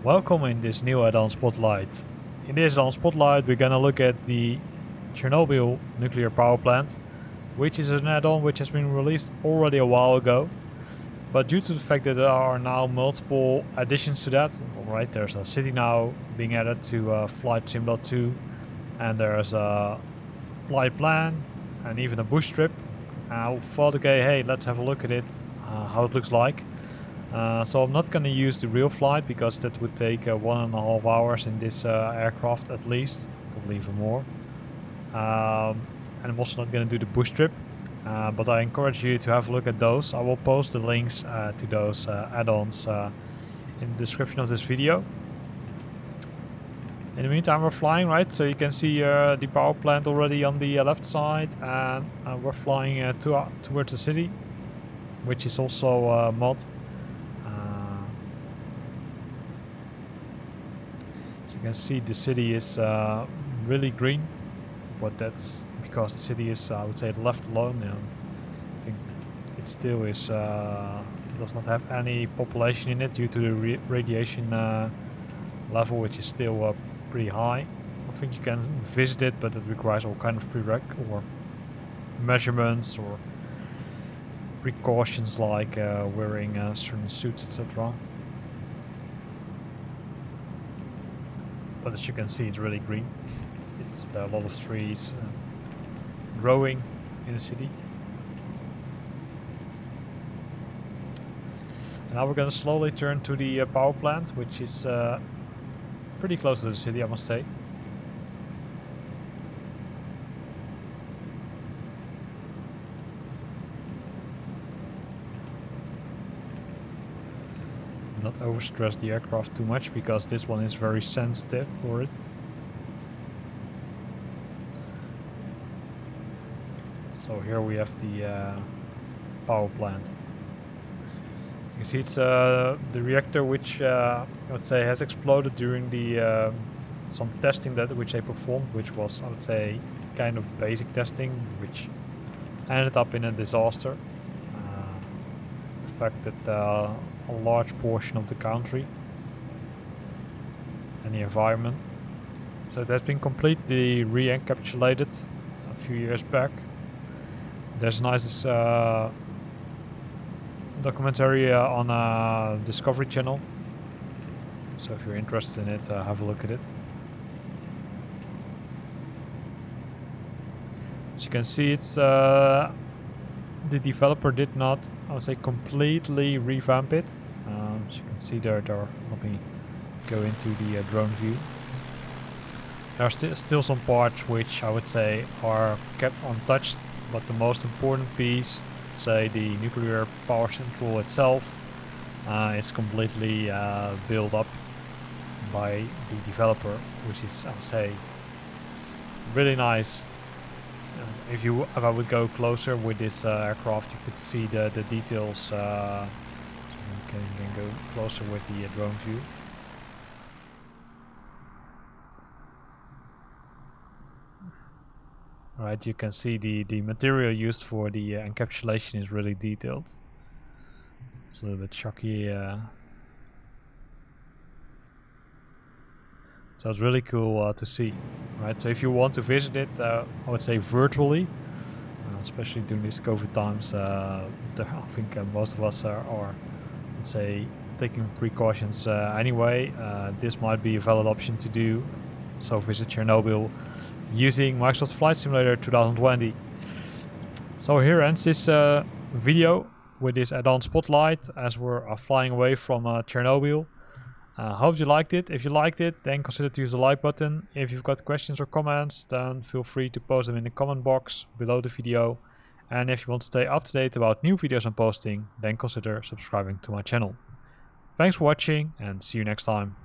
Welcome in this new add-on spotlight. In this add-on spotlight we're gonna look at the Chernobyl nuclear power plant, which is an add-on which has been released already a while ago. But due to the fact that there are now multiple additions to that, alright, there's a city now being added to Flight Simulator 2, and there's a flight plan and even a bush trip. I thought, okay, hey, let's have a look at it, how it looks like. So I'm not gonna use the real flight because that would take 1.5 hours in this aircraft at least, probably even more. And I'm also not gonna do the bush trip, but I encourage you to have a look at those. I will post the links to those add-ons in the description of this video. In the meantime, we're flying, right? So you can see the power plant already on the left side, and we're flying towards the city, which is also mod. So you can see the city is really green, but that's because the city is, I would say, left alone. And I think it still is does not have any population in it due to the radiation level, which is still pretty high. I think you can visit it, but it requires all kind of prereq or measurements or precautions like wearing certain suits, etc. But as you can see, it's really green. It's a lot of trees growing in the city. And now we're going to slowly turn to the power plant, which is pretty close to the city, I must say. Not overstress the aircraft too much because this one is very sensitive for it. So here we have the power plant. You can see it's the reactor which I would say has exploded during the some testing which they performed, which was, I would say, kind of basic testing, which ended up in a disaster. The fact that a large portion of the country and the environment. So it has been completely re-encapsulated a few years back. There's a nice documentary on Discovery Channel. So if you're interested in it, have a look at it. As you can see, it's the developer did not, I would say, completely revamp it. As you can see there, let me go into the drone view. There are still some parts which I would say are kept untouched, but the most important piece, say the nuclear power central itself, is completely built up by the developer, which is, I would say, really nice. If I would go closer with this aircraft, you could see the details. So you can go closer with the drone view. Alright, you can see the material used for the encapsulation is really detailed. It's a little bit shocky. So it's really cool to see, right? So if you want to visit it, I would say virtually, especially during these COVID times, I think most of us are, let's say, taking precautions anyway. This might be a valid option to do. So visit Chernobyl using Microsoft Flight Simulator 2020. So here ends this video with this add-on spotlight as we're flying away from Chernobyl. Hope you liked it. If you liked it, then consider to use the like button. If you've got questions or comments, then feel free to post them in the comment box below the video. And if you want to stay up to date about new videos I'm posting, then consider subscribing to my channel. Thanks for watching and see you next time.